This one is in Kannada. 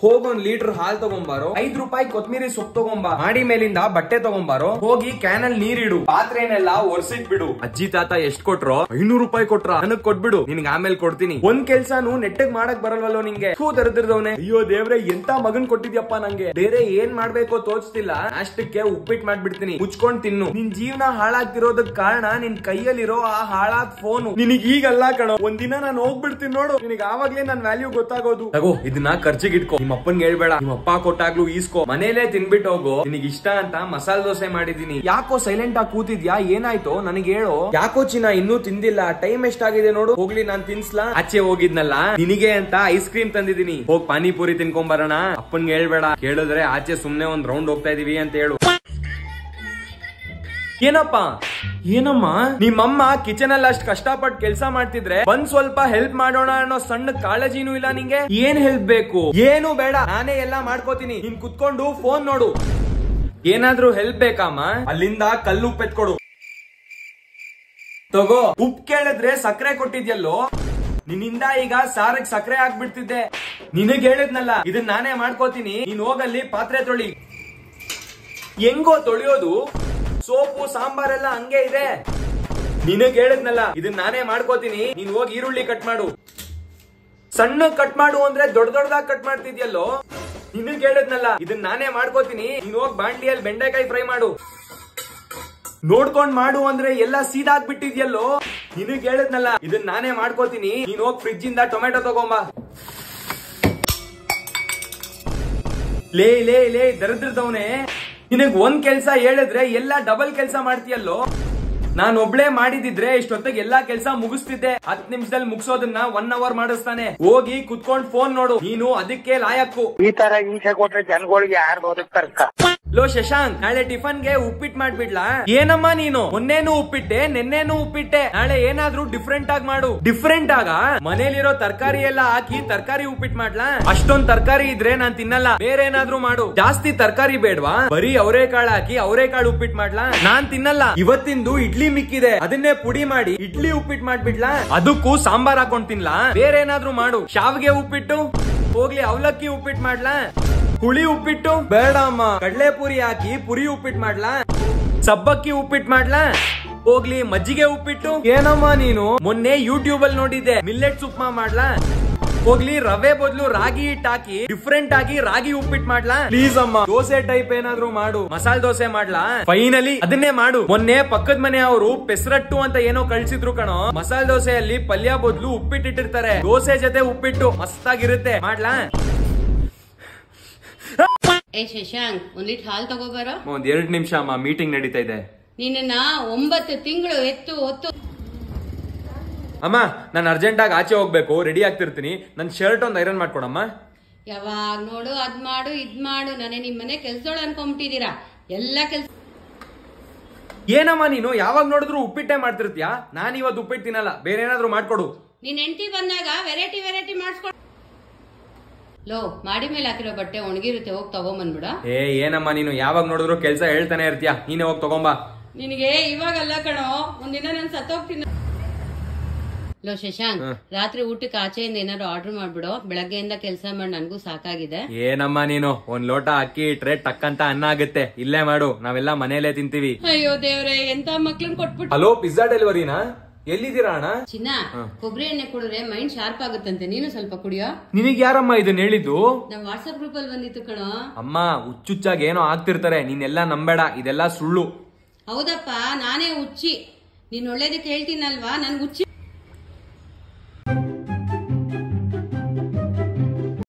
ಹೋಗ್ 1 ಲೀಟರ್ ಹಾಲ್ ತಗೊಂಬಾರೋ, 5 ರೂಪಾಯಿ ಕೊತ್ಮೀರಿ ಸೊಪ್ಪು ತಗೊಂಬ, ಮಾಡಿ ಮೇಲಿಂದ ಬಟ್ಟೆ ತಗೊಂಬಾರೋ, ಹೋಗಿ ಕ್ಯಾನಲ್ ನೀರಿಡು, ಪಾತ್ರೆನೆಲ್ಲ ಒರ್ಸಿಟ್ ಬಿಡು. ಅಜ್ಜಿ ತಾತ ಎಷ್ಟ್ ಕೊಟ್ರೋ? 500 ರೂಪಾಯಿ ಕೊಟ್ರ, ನನಗ್ ಕೊಟ್ಬಿಡು, ನಿನ್ಗೆ ಆಮೇಲೆ ಕೊಡ್ತೀನಿ. ಒಂದ್ ಕೆಲ್ಸಾನು ನೆಟ್ಟಗ್ ಮಾಡಕ್ ಬರಲ್ವಲ್ಲೋ ನಿಂಗೆ? ದರಿದ್ರದವನೇ. ಅಯ್ಯೋ ದೇವ್ರೆ, ಎಂತ ಮಗನ್ ಕೊಟ್ಟಿದ್ಯಪ್ಪ ನಂಗೆ. ಬೇರೆ ಏನ್ ಮಾಡ್ಬೇಕೋ ತೋಚ್ತಿಲ್ಲ, ಅಷ್ಟಕ್ಕೆ ಉಪ್ಪಿಟ್ಟು ಮಾಡ್ಬಿಡ್ತೀನಿ, ಮುಚ್ಕೊಂಡ್ ತಿನ್ನು. ನಿನ್ ಜೀವನ ಹಾಳಾಗ್ತಿರೋದಕ್ ಕಾರಣ ನಿನ್ ಕೈಯಲ್ಲಿರೋ ಆ ಹಾಳಾದ್ ಫೋನು. ನಿನಗ್ ಈಗಲ್ಲ ಕಣೋ, ಒಂದಿನ ನಾನು ಹೋಗ್ಬಿಡ್ತೀನಿ ನೋಡು, ನಿನಗ್ ಆವಾಗ್ಲೇ ನನ್ ವ್ಯಾಲ್ಯೂ ಗೊತ್ತಾಗೋದು. ತಗೋ ಇದನ್ನ ಖರ್ಚಿಗೆ ಇಟ್ಕೋ, ನಿಮ್ಮ ಅಪ್ಪನ್ಗೆ ಹೇಳ್ಬೇಡ, ನಿಮ್ಮ ಅಪ್ಪ ಕೊಟ್ಟಾಗ್ಲೂ ಈಸ್ಕೋ, ಮನೇಲೆ ತಿನ್ಬಿಟ್ಟು ಹೋಗು. ನಿನಗ್ ಇಷ್ಟ ಅಂತ ಮಸಾಲೆ ದೋಸೆ ಮಾಡಿದೀನಿ. ಯಾಕೋ ಸೈಲೆಂಟ್ ಆಗಿ ಕೂತಿದ್ಯಾ? ಏನಾಯ್ತು ನನಗೆ ಹೇಳು. ಯಾಕೋ ಚಿನ್ನ ಇನ್ನೂ ತಿಂದಿಲ್ಲ, ಟೈಮ್ ಎಷ್ಟಾಗಿದೆ ನೋಡು. ಹೋಗ್ಲಿ ನಾನ್ ತಿನ್ಸ್ಲಾ? ಆಚೆ ಹೋಗಿದ್ನಲ್ಲ ನಿನಗೆ ಅಂತ ಐಸ್ ಕ್ರೀಮ್ ತಂದಿದ್ದೀನಿ, ಹೋಗ್ ಪಾನಿಪುರಿ ತಿನ್ಕೊಂಬರೋಣ. ಅಪ್ಪನ್ಗೆ ಹೇಳ್ಬೇಡ, ಕೇಳಿದ್ರೆ ಆಚೆ ಸುಮ್ನೆ ಒಂದ್ ರೌಂಡ್ ಹೋಗ್ತಾ ಇದೀವಿ ಅಂತ ಹೇಳು. ಏನಪ್ಪ? ಏನಮ್ಮ ನಿಮ್ಮಮ್ಮ ಕಿಚನ್ ಅಲ್ಲಿ ಅಷ್ಟ್ ಕಷ್ಟಪಟ್ಟು ಕೆಲ್ಸ ಮಾಡ್ತಿದ್ರೆ ಬಂದ್ ಸ್ವಲ್ಪ ಹೆಲ್ಪ್ ಮಾಡೋಣ ಅನ್ನೋ ಸಣ್ಣ ಕಾಳಜಿನೂ ಇಲ್ಲ ನಿಂಗೆ? ಏನ್ ಹೆಲ್ಪ್ ಬೇಕು? ಏನು ಬೇಡ, ನಾನೇ ಎಲ್ಲಾ ಮಾಡ್ಕೋತೀನಿ, ನೀನ್ ಕುತ್ಕೊಂಡು ಫೋನ್ ನೋಡು. ಏನಾದ್ರೂ ಹೆಲ್ಪ್ ಬೇಕಮ್ಮ? ಅಲ್ಲಿಂದ ಕಲ್ಲು ಉಪ್ಪು ಎತ್ಕೊಡು. ತಗೋ, ಉಪ್ಪು ಕೇಳಿದ್ರೆ ಸಕ್ಕರೆ ಕೊಟ್ಟಿದ್ಯಲ್ಲೋ, ನಿನ್ನಿಂದ ಈಗ ಸಾರಕ್ ಸಕ್ಕರೆ ಹಾಕ್ಬಿಡ್ತಿದ್ದೆ. ನಿನಗ್ ಹೇಳಿದ್ನಲ್ಲ ಇದನ್ನ ನಾನೇ ಮಾಡ್ಕೋತೀನಿ, ನೀನ್ ಹೋಗಲ್ಲಿ ಪಾತ್ರೆ ತೊಳಿ. ಹೆಂಗೋ ತೊಳಿಯೋದು? ಸೋಪು ಸಾಂಬಾರೆಲ್ಲ ಹಂಗೆ ಇದೆ. ನಿನಗ್ ಹೇಳಿದ್ನಲ್ಲ ಇದನ್ನ ನಾನೇ ಮಾಡ್ಕೋತೀನಿ, ನೀನ್ ಹೋಗಿ ಈರುಳ್ಳಿ ಕಟ್ ಮಾಡು. ಸಣ್ಣ ಕಟ್ ಮಾಡು ಅಂದ್ರೆ ದೊಡ್ಡದಾಗಿ ಕಟ್ ಮಾಡ್ತಿದ್ಯಲ್ಲೋ. ನಿನಗ್ ಹೇಳಿದ್ನಲ್ಲ ಇದನ್ನ ನಾನೇ ಮಾಡ್ಕೋತೀನಿ, ನೀನ್ ಹೋಗಿ ಬಾಂಡ್ಲಿಯಲ್ಲಿ ಬೆಂಡೆಕಾಯಿ ಫ್ರೈ ಮಾಡು. ನೋಡ್ಕೊಂಡ್ ಮಾಡು ಅಂದ್ರೆ ಎಲ್ಲ ಸೀದಾಗ್ಬಿಟ್ಟಿದ್ಯಲ್ಲೋ. ನಿನಗ್ ಹೇಳಿದ್ನಲ್ಲ ಇದನ್ನ ನಾನೇ ಮಾಡ್ಕೋತೀನಿ, ನೀನ್ ಹೋಗಿ ಫ್ರಿಡ್ಜ್ ಇಂದ ಟೊಮೆಟೊ ತಗೊಂಬ. ಲೇ ಲೇ ಲೇ ದರಿದ್ರದವನೇ, ನಿನಗ್ ಒಂದ್ ಕೆಲ್ಸ ಹೇಳಿದ್ರೆ ಎಲ್ಲ ಡಬಲ್ ಕೆಲ್ಸ ಮಾಡ್ತೀಯಲ್ಲೋ. ನಾನ್ ಒಬ್ಳೆ ಮಾಡಿದಿದ್ರೆ ಇಷ್ಟೊತ್ತಿಗೆ ಎಲ್ಲಾ ಕೆಲ್ಸ ಮುಗಿಸ್ತಿದ್ದೆ. 10 ನಿಮಿಷದಲ್ಲಿ ಮುಗಿಸೋದನ್ನ 1 ಅವರ್ ಮಾಡಿಸ್ತಾನೆ. ಹೋಗಿ ಕುತ್ಕೊಂಡ್ ಫೋನ್ ನೋಡು, ನೀನು ಅದಕ್ಕೆ ಲಾಯಕ್ಕು. ಈ ತರ ಹಿಂಸೆ ಕೊಟ್ರೆ ಜನಗಳಿಗೆ ಯಾರು ಬದುಕ್ತಾರ? ಲೋ ಶಶಾಂಕ್, ನಾಳೆ ಟಿಫನ್ಗೆ ಉಪ್ಪಿಟ್ಟು ಮಾಡ್ಬಿಡ್ಲಾ? ಏನಮ್ಮ ನೀನು ಮೊನ್ನೇನು ಉಪ್ಪಿಟ್ಟೆ, ನೆನ್ನೇನು ಉಪ್ಪಿಟ್ಟೆ, ನಾಳೆ ಏನಾದ್ರೂ ಡಿಫ್ರೆಂಟ್ ಆಗಿ ಮಾಡು. ಡಿಫ್ರೆಂಟ್ ಆಗ ಮನೇಲಿರೋ ತರಕಾರಿ ಎಲ್ಲ ಹಾಕಿ ತರಕಾರಿ ಉಪ್ಪಿಟ್ಟು ಮಾಡ್ಲಾ? ಅಷ್ಟೊಂದ್ ತರಕಾರಿ ಇದ್ರೆ ನಾನ್ ತಿನ್ನಲ್ಲ, ಬೇರೆ ಏನಾದ್ರೂ ಮಾಡು. ಜಾಸ್ತಿ ತರಕಾರಿ ಬೇಡ್ವಾ? ಬರೀ ಅವರೆಕಾಳು ಹಾಕಿ ಅವರೆಕಾಳು ಉಪ್ಪಿಟ್ಟು ಮಾಡ್ಲಾ? ನಾನ್ ತಿನ್ನಲ್ಲ. ಇವತ್ತಿಂದು ಇಡ್ಲಿ ಮಿಕ್ಕಿದೆ, ಅದನ್ನೇ ಪುಡಿ ಮಾಡಿ ಇಡ್ಲಿ ಉಪ್ಪಿಟ್ಟು ಮಾಡ್ಬಿಡ್ಲಾ? ಅದಕ್ಕೂ ಸಾಂಬಾರ್ ಹಾಕೊಂಡ್ ತಿನ್ಲಾ? ಬೇರೆ ಏನಾದ್ರೂ ಮಾಡು. ಶಾವಿಗೆ ಉಪ್ಪಿಟ್ಟು ಹೋಗ್ಲಿ, ಅವಲಕ್ಕಿ ಉಪ್ಪಿಟ್ಟು ಮಾಡ್ಲಾ? ಹುಳಿ ಉಪ್ಪಿಟ್ಟು ಬೇಡ ಅಮ್ಮ, ಕಡಲೆ ಪುರಿ ಹಾಕಿ ಪುರಿ ಉಪ್ಪಿಟ್ಟು ಮಾಡ್ಲಾ? ಸಬ್ಬಕ್ಕಿ ಉಪ್ಪಿಟ್ಟು ಮಾಡ್ಲಾ? ಹೋಗ್ಲಿ, ಮಜ್ಜಿಗೆ ಉಪ್ಪಿಟ್ಟು. ಏನಮ್ಮ ನೀನು ಮೊನ್ನೆ ಯೂಟ್ಯೂಬ್ ಅಲ್ಲಿ ನೋಡಿದ್ದೆ, ಮಿಲ್ಲೆಟ್ಸ್ ಉಪ್ಮಾ ಮಾಡ್ಲಾ? ಹೋಗ್ಲಿ, ರವೆ ಬದಲು ರಾಗಿ ಹಿಟ್ಟು ಹಾಕಿ ಡಿಫ್ರೆಂಟ್ ಆಗಿ ರಾಗಿ ಉಪ್ಪಿಟ್ಟು ಮಾಡ್ಲಾ? ಪ್ಲೀಸ್ ಅಮ್ಮ, ದೋಸೆ ಟೈಪ್ ಏನಾದ್ರೂ ಮಾಡು. ಮಸಾಲೆ ದೋಸೆ ಮಾಡ್ಲಾ? ಫೈನಲಿ ಅದನ್ನೇ ಮಾಡು. ಮೊನ್ನೆ ಪಕ್ಕದ ಮನೆ ಅವರು ಪೆಸರಟ್ಟು ಅಂತ ಏನೋ ಕಳ್ಸಿದ್ರು ಕಣೋ. ಮಸಾಲೆ ದೋಸೆಯಲ್ಲಿ ಪಲ್ಯ ಬದಲು ಉಪ್ಪಿಟ್ಟಿರ್ತಾರೆ, ದೋಸೆ ಜೊತೆ ಉಪ್ಪಿಟ್ಟು ಮಸ್ತಾಗಿರುತ್ತೆ, ಮಾಡ್ಲಾ? ಏ ಶಶಾಂಕ್, 1 ಲೀಟರ್ ಹಾಲ್ ತಗೋಬಾರೋ. ಒಂದ್ 2 ನಿಮಿಷ ಅಮ್ಮ, ಮೀಟಿಂಗ್ ನಡೀತಾ ಇದೆ. ನಿನ್ನ 9 ತಿಂಗಳು ಎತ್ತು ಹೊತ್ತು. ಅಮ್ಮ, ನಾನು ಅರ್ಜೆಂಟ್ ಆಗಿ ಆಚೆ ಹೋಗ್ಬೇಕು, ರೆಡಿ ಆಗ್ತಿರ್ತೀನಿ. ನನ್ ಶರ್ಟ್ ಒಂದ್ ಐರನ್ ಮಾಡ್ಕೊಡಮ್ಮ. ಯಾವಾಗ ನೋಡು ಅದ್ ಮಾಡು ಇದ್ ಮಾಡು, ನಾನೇ ನಿಮ್ ಮನೆ ಕೆಲ್ಸದೋಳು ಅನ್ಕೊಂಬಿಟ್ಟಿದೀರಾ ಎಲ್ಲ ಕೆಲ್ಸ. ಏನಮ್ಮ ನೀನು ಯಾವಾಗ ನೋಡಿದ್ರು ಉಪ್ಪಿಟ್ಟೆ ಮಾಡ್ತಿರ್ತೀಯಾ? ನಾನ್ ಇವತ್ತು ಉಪ್ಪಿಟ್ಟು ತಿನ್ನಲ್ಲ, ಬೇರೆ ಏನಾದ್ರು ಮಾಡ್ಕೊಡು. ನಿನ್ ಹೆಂಡತಿ ಬಂದಾಗ ವೆರೈಟಿ ಮಾಡಿಸ್ಕೊಡು. ಲೋ, ಮಾಡಿ ಮೇಲೆ ಹಾಕಿರೋ ಬಟ್ಟೆ ಒಣಗಿರುತ್ತೆ, ಹೋಗಿ ತಗೊಂಬಂದ್ಬಿಡ. ಏನಮ್ಮ ನೀನು ಯಾವಾಗ ನೋಡಿದ್ರು ಕೆಲ್ಸ ಹೇಳ್ತಾನೆ ಇರ್ತೀಯ, ನೀನೇ ಹೋಗಿ ತಗೊಂಬಾ. ನಿನಗೆ ಇವಾಗಲ್ಲ ಕಣೋ, ಒಂದಿನ ನಾನು ಸತ್ತೋಗ್ತೀನಿ. ಲೋ ಶಶಾಂಕ್, ರಾತ್ರಿ ಊಟಕ್ಕೆ ಆಚೆಯಿಂದ ಏನಾದ್ರು ಆರ್ಡರ್ ಮಾಡ್ಬಿಡೋ, ಬೆಳಗ್ಗೆಯಿಂದ ಕೆಲಸ ಮಾಡಿ ನನ್ಗೂ ಸಾಕಾಗಿದೆ. ಏನಮ್ಮ ನೀನು, 1 ಲೋಟ ಅಕ್ಕಿ ಇಟ್ರೆ ಟಕ್ಕಂತ ಅನ್ನ ಆಗುತ್ತೆ, ಇಲ್ಲೇ ಮಾಡು, ನಾವೆಲ್ಲ ಮನೇಲೆ ತಿಂತೀವಿ. ಅಯ್ಯೋ ದೇವ್ರೆ, ಎಂತ ಮಕ್ಳನ್ ಕೊಟ್ಬಿಟ್ಟು. ಹಲೋ, ಪಿಜ್ಜಾ ಡೆಲಿವರಿನಾ? ಎಲ್ಲಿದ್ದೀರಾ ಅಣ್ಣ? ಚಿನ್ನ, ಕೊಬ್ಬರಿ ಎಣ್ಣೆ ಕುಡಿದ್ರೆ ಮೈಂಡ್ ಶಾರ್ಪ್ ಆಗುತ್ತಂತೆ, ನೀನು ಸ್ವಲ್ಪ ಕುಡಿಯೋ. ನಿನಗ್ ಯಾರಮ್ಮ ಇದನ್ನ ಹೇಳಿದ್ದು? ನಮ್ ವಾಟ್ಸ್ಆಪ್ ಗ್ರೂಪ್ ಅಲ್ಲಿ ಬಂದಿತ್ತು ಕಣೋ. ಅಮ್ಮ, ಹುಚ್ಚುಚ್ಚಾಗಿ ಏನೋ ಆಗ್ತಿರ್ತಾರೆ, ನೀನೆಲ್ಲಾ ನಂಬೇಡ, ಇದೆಲ್ಲ ಸುಳ್ಳು. ಹೌದಪ್ಪ, ನಾನೇ ಹುಚ್ಚಿ. ನೀನ್ ಒಳ್ಳೇದಕ್ಕೆ ಹೇಳ್ತೀನಲ್ವಾ, ನನ್ ಹುಚ್ಚಿ.